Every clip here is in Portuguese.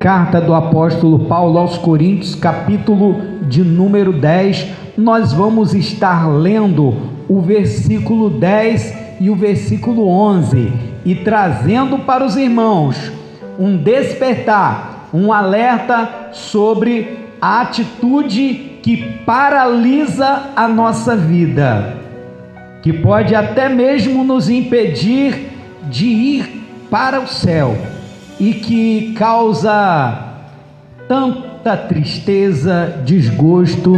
Carta do apóstolo Paulo aos Coríntios, capítulo de número 10, nós vamos estar lendo o versículo 10 e o versículo 11 e trazendo para os irmãos um despertar, um alerta sobre a atitude que paralisa a nossa vida, que pode até mesmo nos impedir de ir para o céu e que causa tanta tristeza, desgosto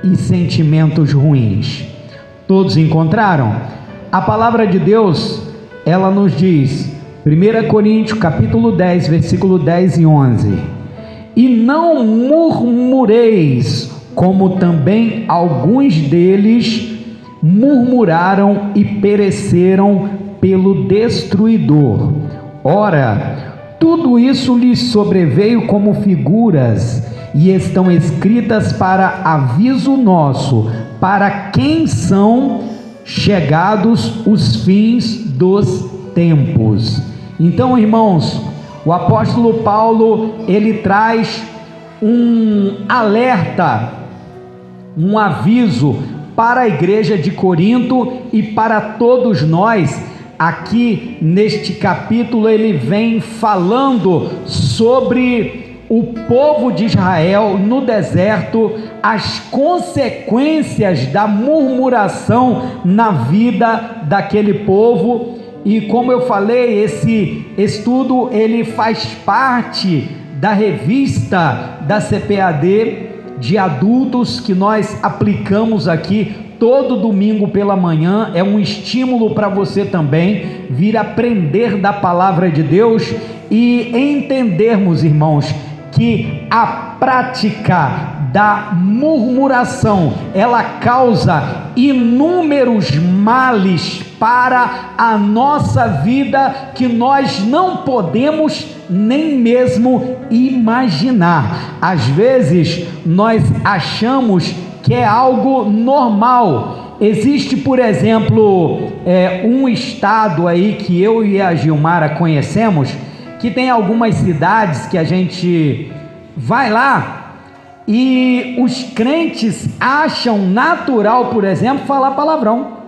e sentimentos ruins. Todos encontraram? A palavra de Deus, ela nos diz, 1 Coríntios capítulo 10, versículo 10 e 11: E não murmureis, como também alguns deles murmuraram e pereceram pelo destruidor. Ora, tudo isso lhes sobreveio como figuras, e estão escritas para aviso nosso, para quem são chegados os fins dos tempos. Então, irmãos, o apóstolo Paulo, ele traz um alerta, um aviso para a igreja de Corinto e para todos nós. Aqui neste capítulo ele vem falando sobre o povo de Israel no deserto, as consequências da murmuração na vida daquele povo. E como eu falei, esse estudo ele faz parte da revista da CPAD de adultos que nós aplicamos aqui todo domingo pela manhã. É um estímulo para você também vir aprender da palavra de Deus e entendermos, irmãos, que a prática da murmuração, ela causa inúmeros males para a nossa vida que nós não podemos nem mesmo imaginar. Às vezes nós achamos que é algo normal. Existe, por exemplo, um estado aí que eu e a Gilmara conhecemos, que tem algumas cidades que a gente vai lá e os crentes acham natural, por exemplo, falar palavrão.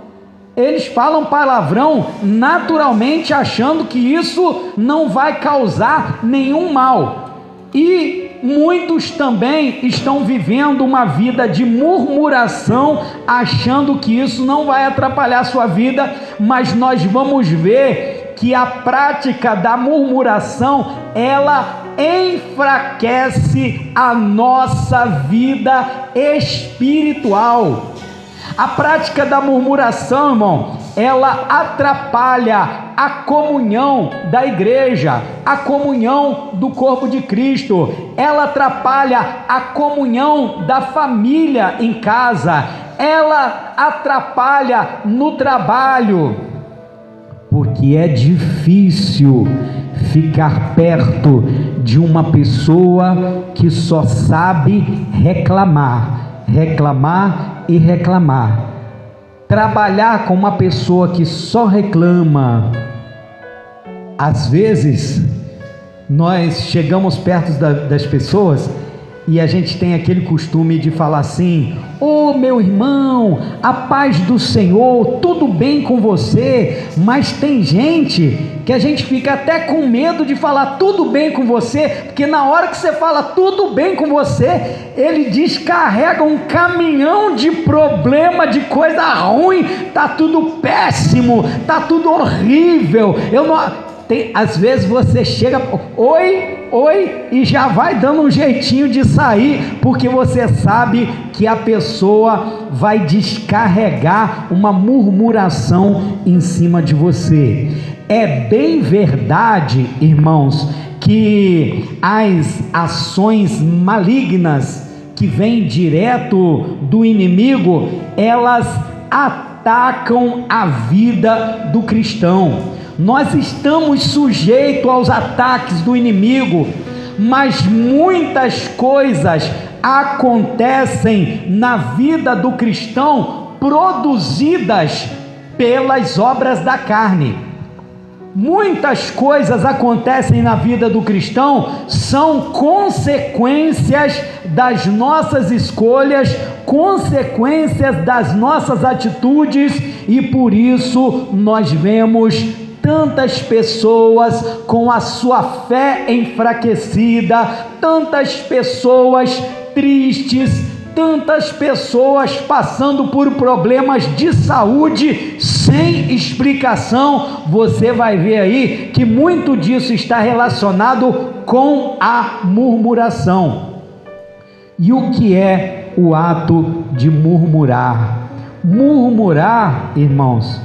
Eles falam palavrão naturalmente, achando que isso não vai causar nenhum mal. E muitos também estão vivendo uma vida de murmuração, achando que isso não vai atrapalhar a sua vida, mas nós vamos ver que a prática da murmuração, ela enfraquece a nossa vida espiritual. A prática da murmuração, irmão, ela atrapalha a comunhão da igreja, a comunhão do corpo de Cristo, ela atrapalha a comunhão da família em casa, ela atrapalha no trabalho, porque é difícil ficar perto de uma pessoa que só sabe reclamar e reclamar. Trabalhar com uma pessoa que só reclama, às vezes nós chegamos perto das pessoas e a gente tem aquele costume de falar assim: ô meu irmão, a paz do Senhor, tudo bem com você? Mas tem gente que a gente fica até com medo de falar tudo bem com você, porque na hora que você fala tudo bem com você, ele descarrega um caminhão de problema, de coisa ruim, tá tudo péssimo, tá tudo horrível. Às vezes você chega, oi, e já vai dando um jeitinho de sair, porque você sabe que a pessoa vai descarregar uma murmuração em cima de você. É bem verdade, irmãos, que as ações malignas que vêm direto do inimigo, elas atacam a vida do cristão. Nós estamos sujeitos aos ataques do inimigo, mas muitas coisas acontecem na vida do cristão produzidas pelas obras da carne. Muitas coisas acontecem na vida do cristão, são consequências das nossas escolhas, consequências das nossas atitudes, e por isso nós vemos tantas pessoas com a sua fé enfraquecida, tantas pessoas tristes, tantas pessoas passando por problemas de saúde sem explicação. Você vai ver aí que muito disso está relacionado com a murmuração. E o que é o ato de murmurar? Murmurar, irmãos,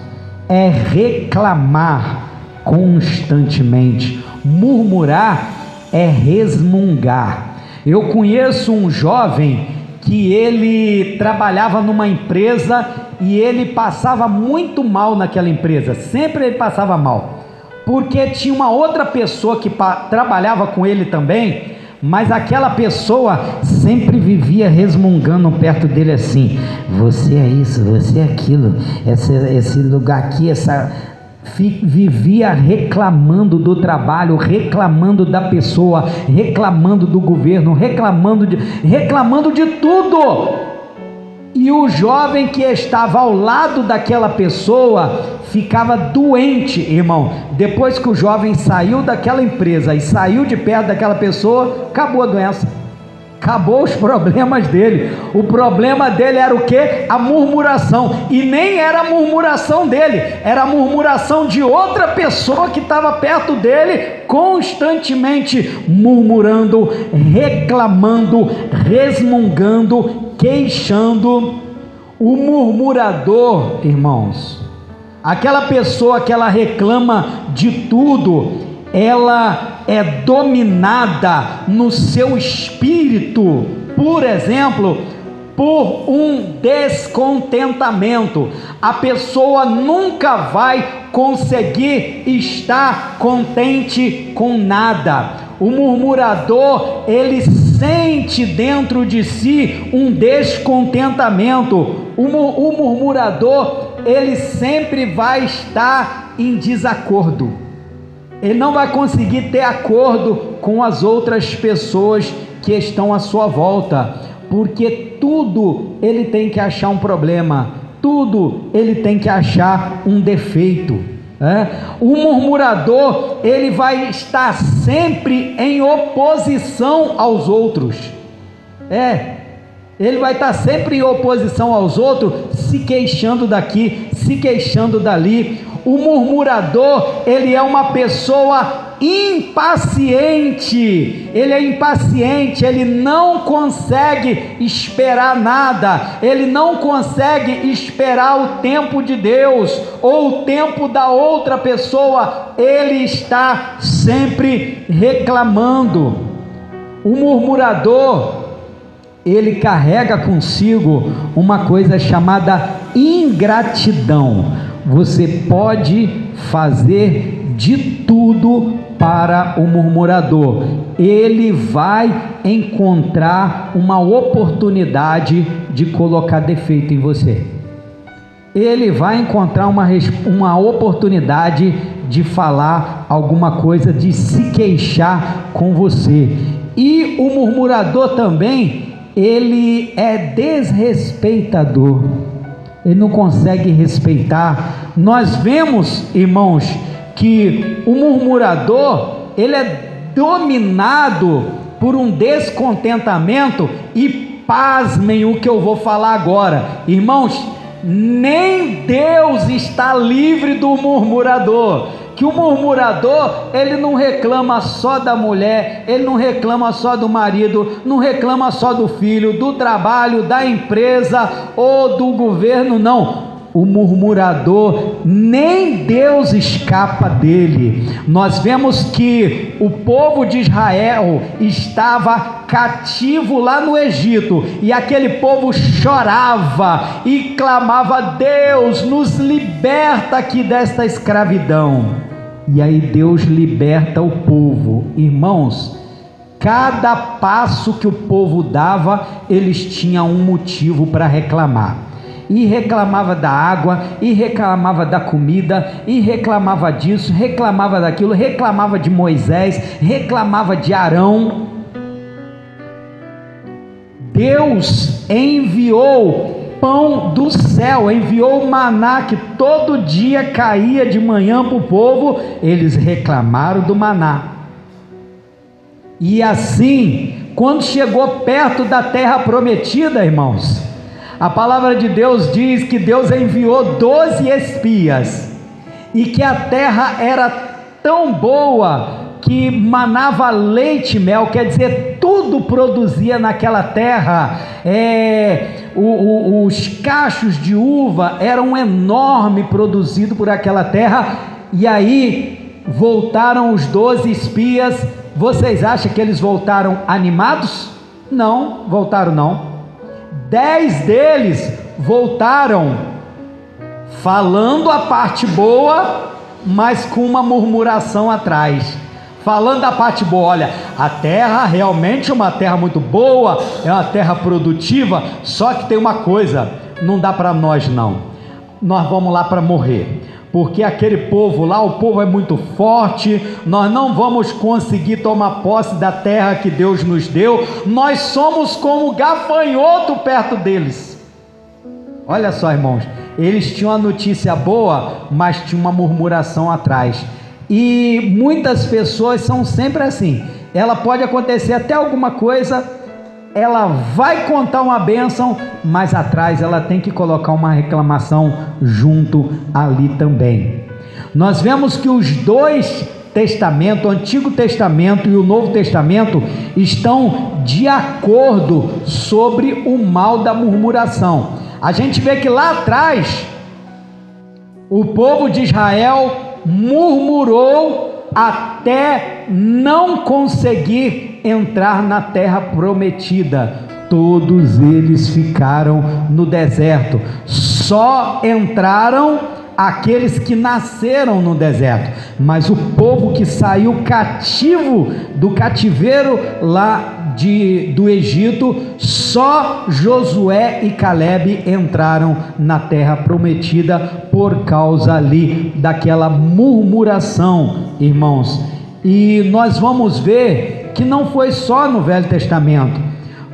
é reclamar constantemente. Murmurar é resmungar. Eu conheço um jovem que ele trabalhava numa empresa e ele passava muito mal naquela empresa, sempre ele passava mal, porque tinha uma outra pessoa que trabalhava com ele também, mas aquela pessoa sempre vivia resmungando perto dele assim: você é isso, você é aquilo, esse lugar aqui, vivia reclamando do trabalho, reclamando da pessoa, reclamando do governo, reclamando de tudo. E o jovem que estava ao lado daquela pessoa ficava doente, irmão. Depois que o jovem saiu daquela empresa e saiu de perto daquela pessoa, acabou a doença, acabou os problemas dele. O problema dele era o quê? A murmuração. E nem era a murmuração dele, era a murmuração de outra pessoa que estava perto dele, constantemente murmurando, reclamando, resmungando, queixando. O murmurador, irmãos, aquela pessoa que ela reclama de tudo, ela é dominada no seu espírito, por exemplo, por um descontentamento. A pessoa nunca vai conseguir estar contente com nada. O murmurador, ele sente dentro de si um descontentamento. O murmurador, ele sempre vai estar em desacordo. Ele não vai conseguir ter acordo com as outras pessoas que estão à sua volta, porque tudo ele tem que achar um problema, tudo ele tem que achar um defeito. O murmurador, ele vai estar sempre em oposição aos outros. Ele vai estar sempre em oposição aos outros, se queixando daqui, se queixando dali. O murmurador, ele é uma pessoa impaciente, ele é impaciente, ele não consegue esperar nada, ele não consegue esperar o tempo de Deus, ou o tempo da outra pessoa, ele está sempre reclamando. O murmurador, ele carrega consigo uma coisa chamada ingratidão. Você pode fazer de tudo para o murmurador, ele vai encontrar uma oportunidade de colocar defeito em você, ele vai encontrar uma oportunidade de falar alguma coisa, de se queixar com você. E o murmurador também, ele é desrespeitador, ele não consegue respeitar. Nós vemos, irmãos, que o murmurador, ele é dominado por um descontentamento. E pasmem o que eu vou falar agora, irmãos, nem Deus está livre do murmurador. Que o murmurador, ele não reclama só da mulher, ele não reclama só do marido, não reclama só do filho, do trabalho, da empresa ou do governo, não. O murmurador, nem Deus escapa dele. Nós vemos que o povo de Israel estava cativo lá no Egito, e aquele povo chorava e clamava: Deus, nos liberta aqui desta escravidão. E aí Deus liberta o povo. Irmãos, cada passo que o povo dava, eles tinham um motivo para reclamar. e reclamava da água, e reclamava da comida, e reclamava disso, reclamava daquilo, reclamava de Moisés, reclamava de Arão. Deus enviou pão do céu, enviou o maná que todo dia caía de manhã para o povo. Eles reclamaram do maná, e assim, quando chegou perto da terra prometida, irmãos, a palavra de Deus diz que Deus enviou 12 espias, e que a terra era tão boa que manava leite e mel, quer dizer, tudo produzia naquela terra. Os cachos de uva eram enormes, produzidos por aquela terra. E aí voltaram os 12 espias. Vocês acham que eles voltaram animados? Não, voltaram não. 10 deles voltaram falando a parte boa, mas com uma murmuração atrás. Falando a parte boa: olha, a terra realmente é uma terra muito boa, é uma terra produtiva, só que tem uma coisa, não dá para nós não, nós vamos lá para morrer, porque aquele povo lá, o povo é muito forte, nós não vamos conseguir tomar posse da terra que Deus nos deu, nós somos como gafanhoto perto deles. Olha só, irmãos, eles tinham a notícia boa, mas tinha uma murmuração atrás. E muitas pessoas são sempre assim, ela pode acontecer até alguma coisa, ela vai contar uma bênção, mas atrás ela tem que colocar uma reclamação junto ali também. Nós vemos que os dois testamentos, o Antigo Testamento e o Novo Testamento, estão de acordo sobre o mal da murmuração. A gente vê que lá atrás, o povo de Israel murmurou até não conseguir entrar na terra prometida. Todos eles ficaram no deserto, só entraram aqueles que nasceram no deserto, mas o povo que saiu cativo do cativeiro lá do Egito, só Josué e Calebe entraram na terra prometida por causa ali daquela murmuração, irmãos. E nós vamos ver que não foi só no Velho Testamento.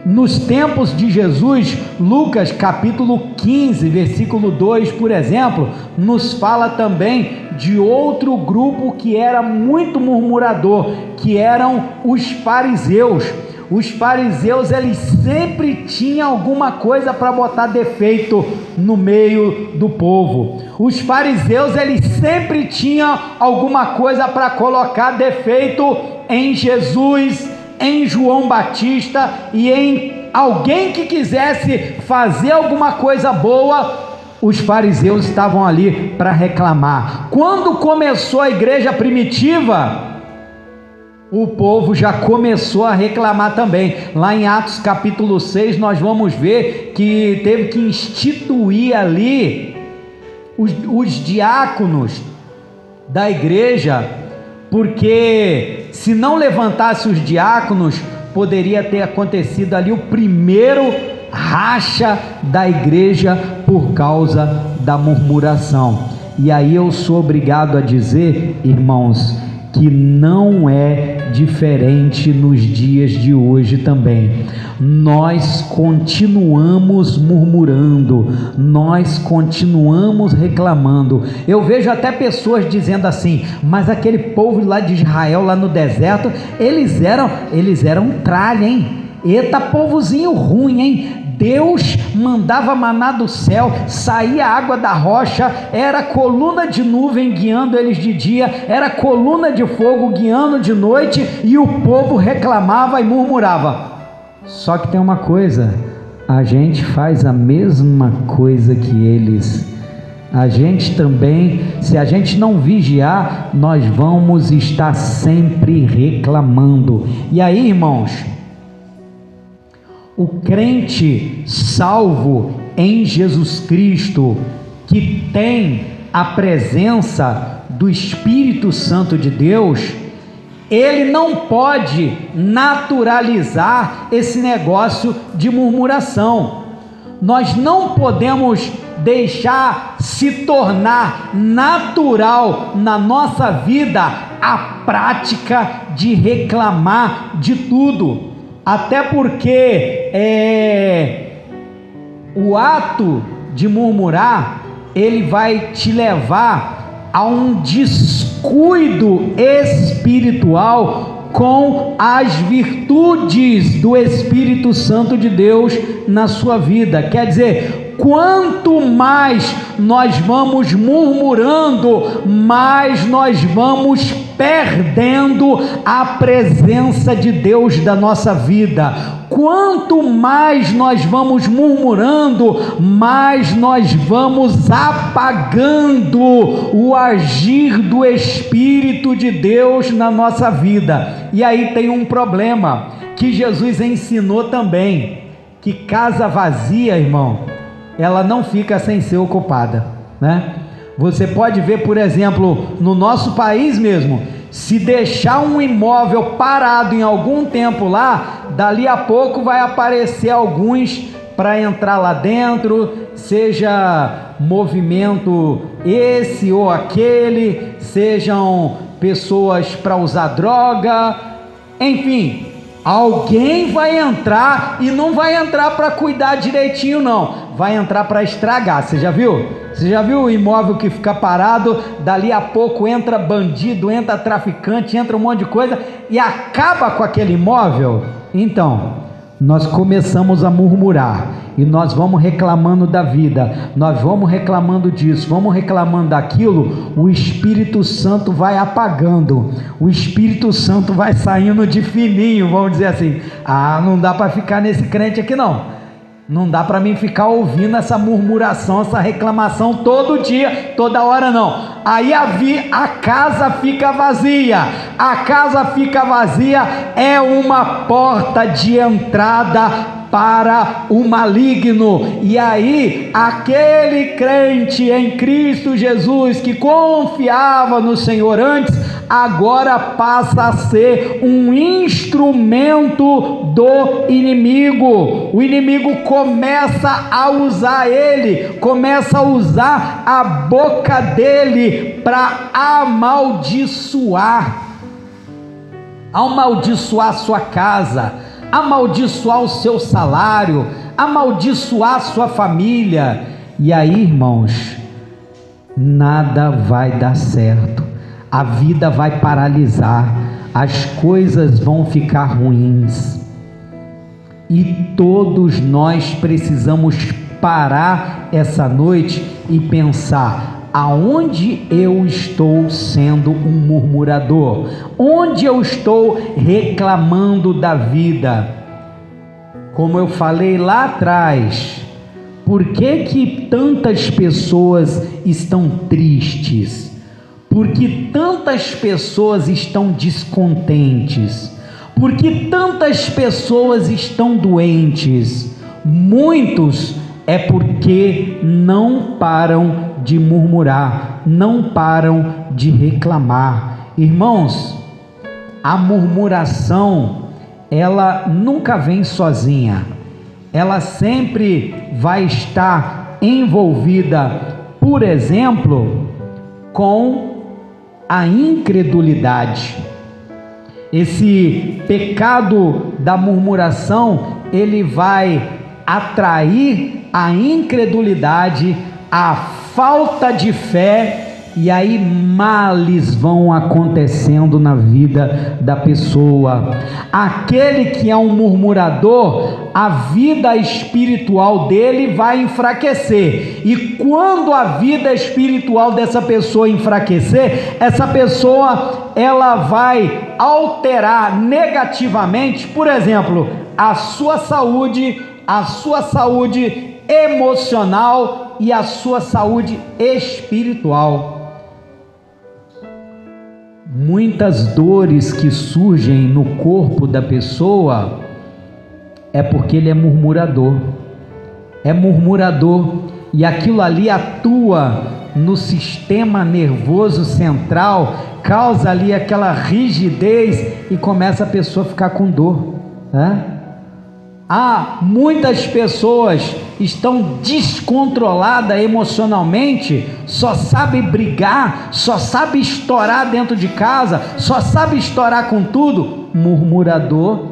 Nos tempos de Jesus, Lucas capítulo 15, versículo 2, por exemplo, nos fala também de outro grupo que era muito murmurador, que eram os fariseus. Os fariseus, eles sempre tinham alguma coisa para botar defeito no meio do povo. Os fariseus, eles sempre tinham alguma coisa para colocar defeito em Jesus, em João Batista e em alguém que quisesse fazer alguma coisa boa. Os fariseus estavam ali para reclamar. Quando começou a igreja primitiva, o povo já começou a reclamar também. Lá em Atos capítulo 6, nós vamos ver que teve que instituir ali os diáconos da igreja, porque se não levantasse os diáconos, poderia ter acontecido ali o primeiro racha da igreja por causa da murmuração. E aí eu sou obrigado a dizer, irmãos, que não é diferente nos dias de hoje também. Nós continuamos murmurando, nós continuamos reclamando. Eu vejo até pessoas dizendo assim: mas aquele povo lá de Israel, lá no deserto, eles eram tralha, hein? Eita, povozinho ruim, hein? Deus mandava maná do céu, saía água da rocha, era coluna de nuvem guiando eles de dia, era coluna de fogo guiando de noite, e o povo reclamava e murmurava. Só que tem uma coisa, a gente faz a mesma coisa que eles. A gente também, se a gente não vigiar, nós vamos estar sempre reclamando. E aí, irmãos, o crente salvo em Jesus Cristo, que tem a presença do Espírito Santo de Deus, ele não pode naturalizar esse negócio de murmuração. Nós não podemos deixar se tornar natural na nossa vida a prática de reclamar de tudo, até porque o ato de murmurar, ele vai te levar a um descuido espiritual com as virtudes do Espírito Santo de Deus na sua vida. Quer dizer, quanto mais nós vamos murmurando, mais nós vamos perdendo a presença de Deus da nossa vida. Quanto mais nós vamos murmurando, mais nós vamos apagando o agir do Espírito de Deus na nossa vida. E aí tem um problema que Jesus ensinou também, que casa vazia, irmão, ela não fica sem ser ocupada, né? Você pode ver, por exemplo, no nosso país mesmo, se deixar um imóvel parado em algum tempo lá, dali a pouco vai aparecer alguns para entrar lá dentro, seja movimento esse ou aquele, sejam pessoas para usar droga, enfim, alguém vai entrar e não vai entrar para cuidar direitinho não, vai entrar para estragar. Você já viu? Você já viu o imóvel que fica parado, dali a pouco entra bandido, entra traficante, entra um monte de coisa e acaba com aquele imóvel? Então, nós começamos a murmurar e nós vamos reclamando da vida, nós vamos reclamando disso, vamos reclamando daquilo, o Espírito Santo vai apagando, o Espírito Santo vai saindo de fininho, vamos dizer assim. Não dá para ficar nesse crente aqui não dá para mim ficar ouvindo essa murmuração, essa reclamação todo dia, toda hora não. Aí a casa fica vazia. A casa fica vazia é uma porta de entrada para o maligno. E aí aquele crente em Cristo Jesus que confiava no Senhor antes, agora passa a ser um instrumento do inimigo. O inimigo começa a usar ele, começa a usar a boca dele para amaldiçoar sua casa, amaldiçoar o seu salário, amaldiçoar sua família. E aí, irmãos, nada vai dar certo, a vida vai paralisar, as coisas vão ficar ruins, e todos nós precisamos parar essa noite e pensar: aonde eu estou sendo um murmurador? Onde eu estou reclamando da vida? Como eu falei lá atrás, por que tantas pessoas estão tristes? Por que tantas pessoas estão descontentes? Por que tantas pessoas estão doentes? Muitos é porque não param de murmurar, não param de reclamar. Irmãos, a murmuração, ela nunca vem sozinha, ela sempre vai estar envolvida, por exemplo, com a incredulidade. Esse pecado da murmuração, ele vai atrair a incredulidade, a falta de fé, e aí males vão acontecendo na vida da pessoa. Aquele que é um murmurador, a vida espiritual dele vai enfraquecer, e quando a vida espiritual dessa pessoa enfraquecer, essa pessoa ela vai alterar negativamente, por exemplo, a sua saúde emocional e a sua saúde espiritual. Muitas dores que surgem no corpo da pessoa é porque ele é murmurador, e aquilo ali atua no sistema nervoso central, causa ali aquela rigidez e começa a pessoa a ficar com dor, né? Muitas pessoas estão descontroladas emocionalmente, só sabe brigar, só sabe estourar dentro de casa, só sabe estourar com tudo. Murmurador,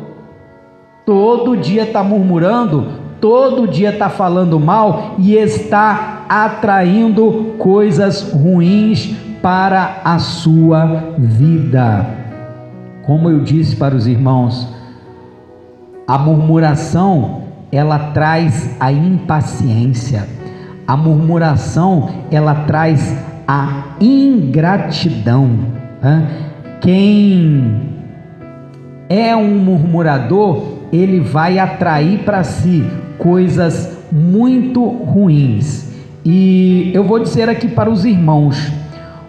todo dia está murmurando, todo dia está falando mal e está atraindo coisas ruins para a sua vida. Como eu disse para os irmãos, a murmuração, ela traz a impaciência. A murmuração, ela traz a ingratidão. Quem é um murmurador, ele vai atrair para si coisas muito ruins. E eu vou dizer aqui para os irmãos,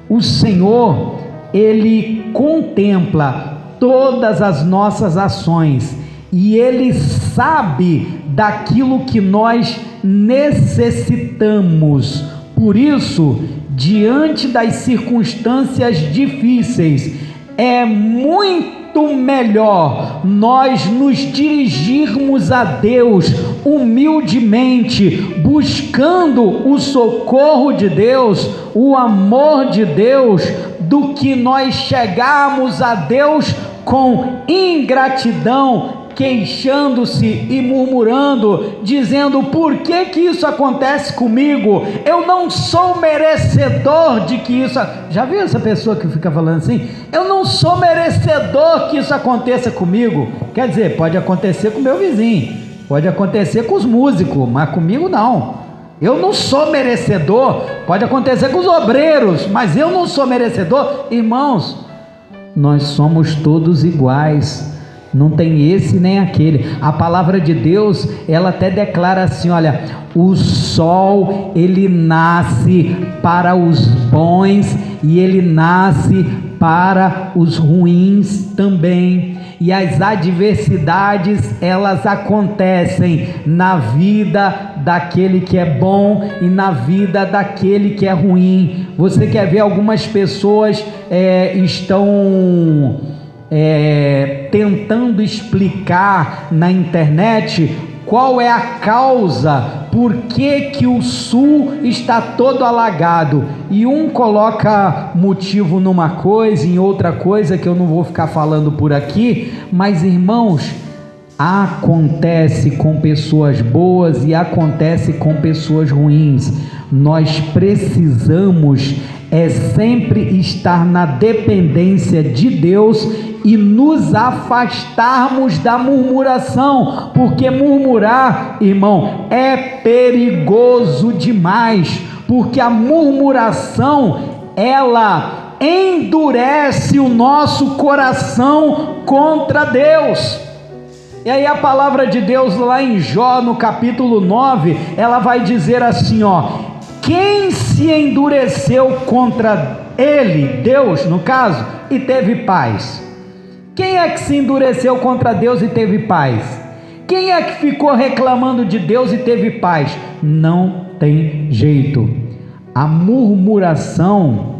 o Senhor, Ele contempla todas as nossas ações e Ele sabe daquilo que nós necessitamos. Por isso, diante das circunstâncias difíceis, é muito melhor nós nos dirigirmos a Deus humildemente, buscando o socorro de Deus, o amor de Deus, do que nós chegarmos a Deus com ingratidão, queixando-se e murmurando, dizendo: por que que isso acontece comigo? Eu não sou merecedor de que isso... Já viu essa pessoa que fica falando assim? Eu não sou merecedor que isso aconteça comigo. Quer dizer, pode acontecer com o meu vizinho, pode acontecer com os músicos, mas comigo não. Eu não sou merecedor. Pode acontecer com os obreiros, mas eu não sou merecedor. Irmãos, nós somos todos iguais. Não tem esse nem aquele. A palavra de Deus, ela até declara assim, olha: o sol, ele nasce para os bons e ele nasce para os ruins também. E as adversidades, elas acontecem na vida daquele que é bom e na vida daquele que é ruim. Você quer ver, algumas pessoas estão tentando explicar na internet qual é a causa, por que o sul está todo alagado, e um coloca motivo numa coisa, em outra coisa que eu não vou ficar falando por aqui. Mas irmãos, acontece com pessoas boas e acontece com pessoas ruins. Nós precisamos sempre estar na dependência de Deus e nos afastarmos da murmuração, porque murmurar, irmão, é perigoso demais, porque a murmuração, ela endurece o nosso coração contra Deus. E aí a palavra de Deus lá em Jó, no capítulo 9, ela vai dizer assim, quem se endureceu contra ele, Deus no caso, e teve paz? Quem é que se endureceu contra Deus e teve paz? Quem é que ficou reclamando de Deus e teve paz? Não tem jeito. A murmuração,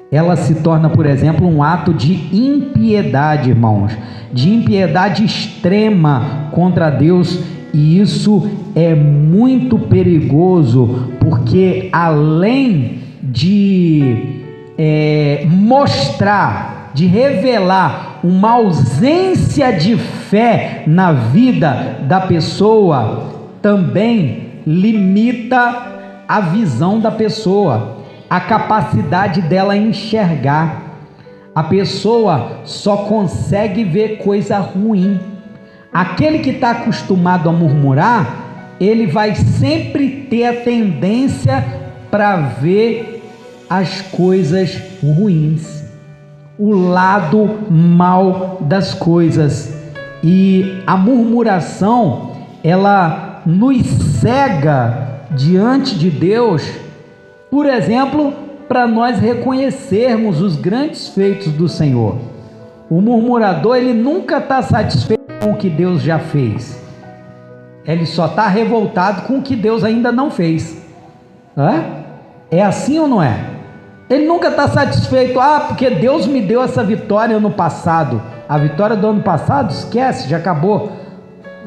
ela se torna, por exemplo, um ato de impiedade, irmãos, de impiedade extrema contra Deus. E isso é muito perigoso, porque além de mostrar, de revelar uma ausência de fé na vida da pessoa, também limita a visão da pessoa, a capacidade dela enxergar. A pessoa só consegue ver coisa ruim. Aquele que está acostumado a murmurar, ele vai sempre ter a tendência para ver as coisas ruins, o lado mal das coisas. E a murmuração, ela nos cega diante de Deus, por exemplo, para nós reconhecermos os grandes feitos do Senhor. O murmurador, ele nunca está satisfeito com o que Deus já fez, ele só está revoltado com o que Deus ainda não fez. É assim ou não é? Ele nunca está satisfeito, porque Deus me deu essa vitória no passado. A vitória do ano passado, esquece, já acabou.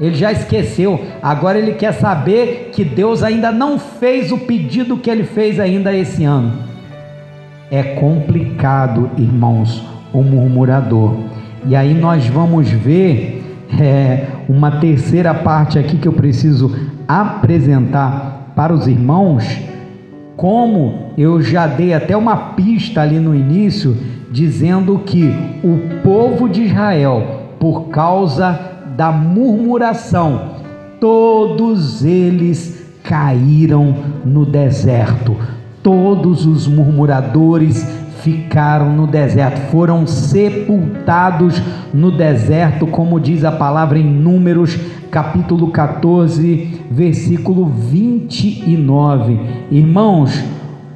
Ele já esqueceu. Agora ele quer saber que Deus ainda não fez o pedido que ele fez ainda esse ano. É complicado, irmãos, o murmurador. E aí nós vamos ver uma terceira parte aqui que eu preciso apresentar para os irmãos. Como eu já dei até uma pista ali no início, dizendo que o povo de Israel, por causa da murmuração, todos eles caíram no deserto. Todos os murmuradores ficaram no deserto, foram sepultados no deserto, como diz a palavra em Números, capítulo 14, versículo 29. Irmãos,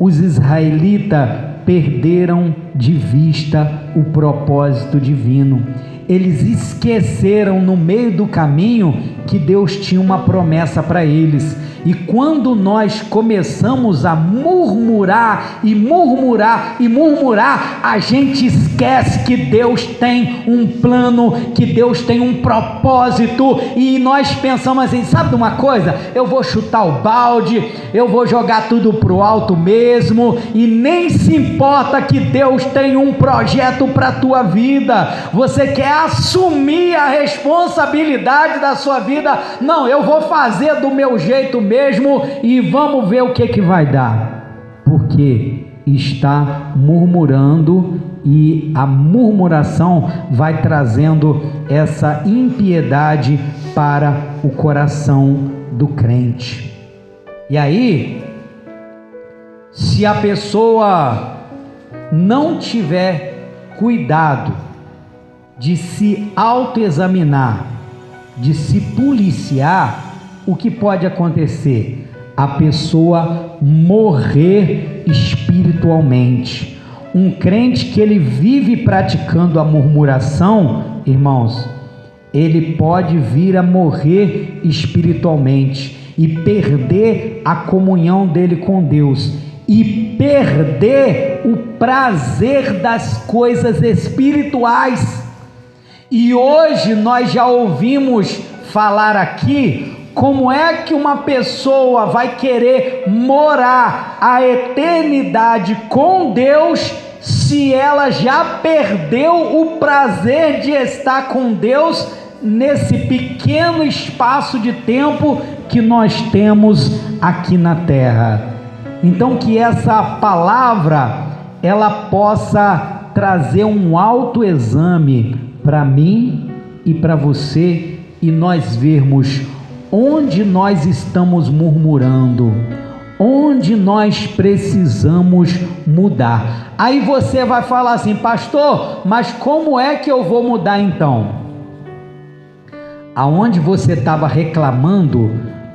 os israelitas perderam de vista o propósito divino. Eles esqueceram no meio do caminho que Deus tinha uma promessa para eles. E quando nós começamos a murmurar e murmurar e murmurar, a gente esquece que Deus tem um plano, que Deus tem um propósito, e nós pensamos assim, sabe de uma coisa? Eu vou chutar o balde, eu vou jogar tudo pro alto mesmo, e nem se importa que Deus tem um projeto para a tua vida. Você quer assumir a responsabilidade da sua vida? Não, eu vou fazer do meu jeito mesmo e vamos ver o que vai dar, porque está murmurando, e a murmuração vai trazendo essa impiedade para o coração do crente. E aí, se a pessoa não tiver cuidado de se autoexaminar, de se policiar, o que pode acontecer? A pessoa morrer espiritualmente. Um crente que ele vive praticando a murmuração, irmãos, ele pode vir a morrer espiritualmente e perder a comunhão dele com Deus e perder o prazer das coisas espirituais. E hoje nós já ouvimos falar aqui como é que uma pessoa vai querer morar a eternidade com Deus se ela já perdeu o prazer de estar com Deus nesse pequeno espaço de tempo que nós temos aqui na terra. Então que essa palavra ela possa trazer um autoexame para mim e para você, e nós vermos onde nós estamos murmurando, onde nós precisamos mudar. Aí você vai falar assim, pastor, mas como é que eu vou mudar então? Aonde você estava reclamando,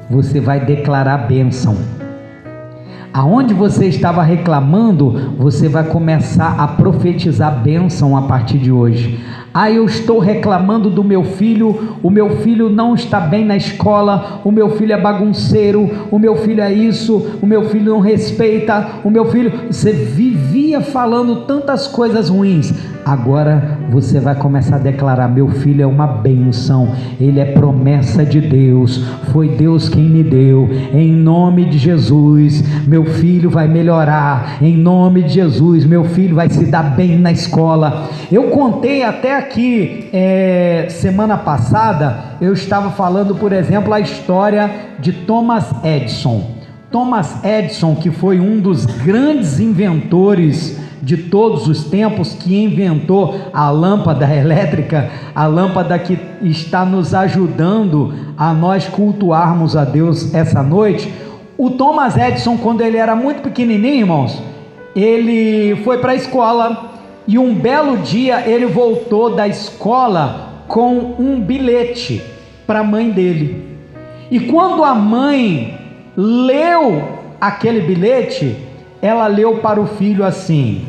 você vai declarar bênção. Aonde você estava reclamando, você vai começar a profetizar bênção a partir de hoje. Eu estou reclamando do meu filho, o meu filho não está bem na escola, o meu filho é bagunceiro, o meu filho é isso, o meu filho não respeita, o meu filho... Você vivia falando tantas coisas ruins. Agora você vai começar a declarar, meu filho é uma bênção, ele é promessa de Deus, foi Deus quem me deu, em nome de Jesus, meu filho vai melhorar, em nome de Jesus, meu filho vai se dar bem na escola. Eu contei até aqui, semana passada, eu estava falando, por exemplo, a história de Thomas Edison. Thomas Edison, que foi um dos grandes inventores de todos os tempos, que inventou a lâmpada elétrica, a lâmpada que está nos ajudando a nós cultuarmos a Deus essa noite. O Thomas Edison, quando ele era muito pequenininho, irmãos, ele foi para a escola e um belo dia ele voltou da escola com um bilhete para a mãe dele. E quando a mãe leu aquele bilhete, ela leu para o filho assim: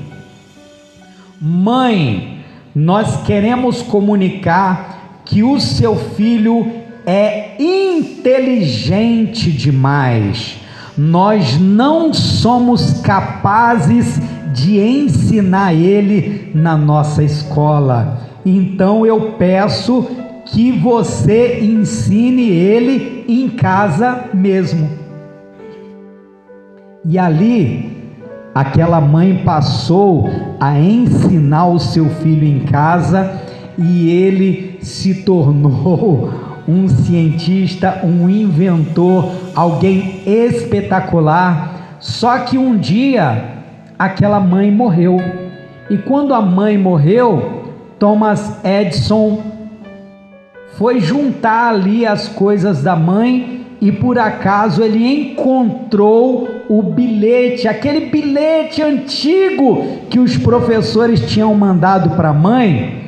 mãe, nós queremos comunicar que o seu filho é inteligente demais. Nós não somos capazes de ensinar ele na nossa escola. Então eu peço que você ensine ele em casa mesmo. E ali, aquela mãe passou a ensinar o seu filho em casa, e ele se tornou um cientista, um inventor, alguém espetacular. Só que um dia aquela mãe morreu, e quando a mãe morreu, Thomas Edison foi juntar ali as coisas da mãe, e por acaso ele encontrou o bilhete, aquele bilhete antigo que os professores tinham mandado para a mãe,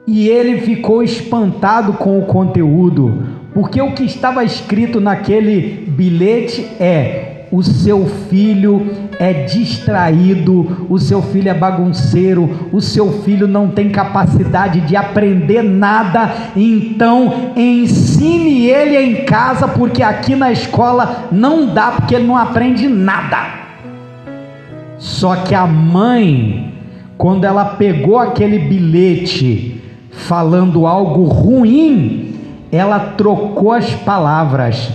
e ele ficou espantado com o conteúdo, porque o que estava escrito naquele bilhete é: o seu filho é distraído, o seu filho é bagunceiro, o seu filho não tem capacidade de aprender nada, então ensine ele em casa, porque aqui na escola não dá, porque ele não aprende nada. Só que a mãe, quando ela pegou aquele bilhete falando algo ruim, ela trocou as palavras.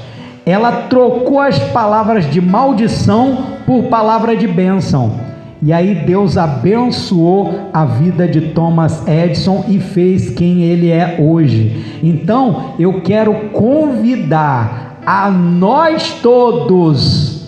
Ela trocou as palavras de maldição por palavra de bênção. E aí Deus abençoou a vida de Thomas Edison e fez quem ele é hoje. Então eu quero convidar a nós todos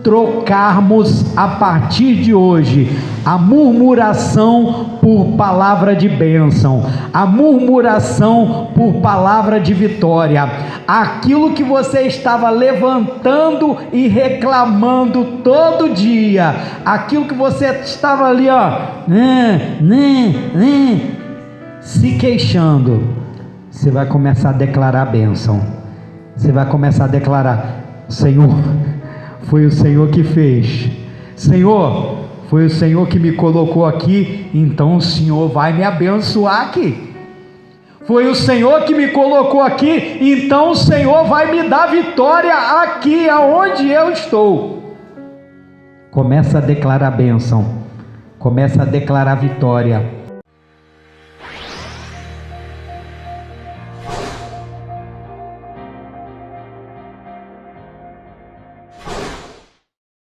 trocarmos a partir de hoje a murmuração por palavra de bênção, a murmuração por palavra de vitória. Aquilo que você estava levantando e reclamando todo dia, aquilo que você estava ali, se queixando, você vai começar a declarar a bênção. Você vai começar a declarar: Senhor, foi o Senhor que fez. Senhor, foi o Senhor que me colocou aqui, então o Senhor vai me abençoar aqui. Foi o Senhor que me colocou aqui, então o Senhor vai me dar vitória aqui aonde eu estou. Começa a declarar bênção, começa a declarar vitória.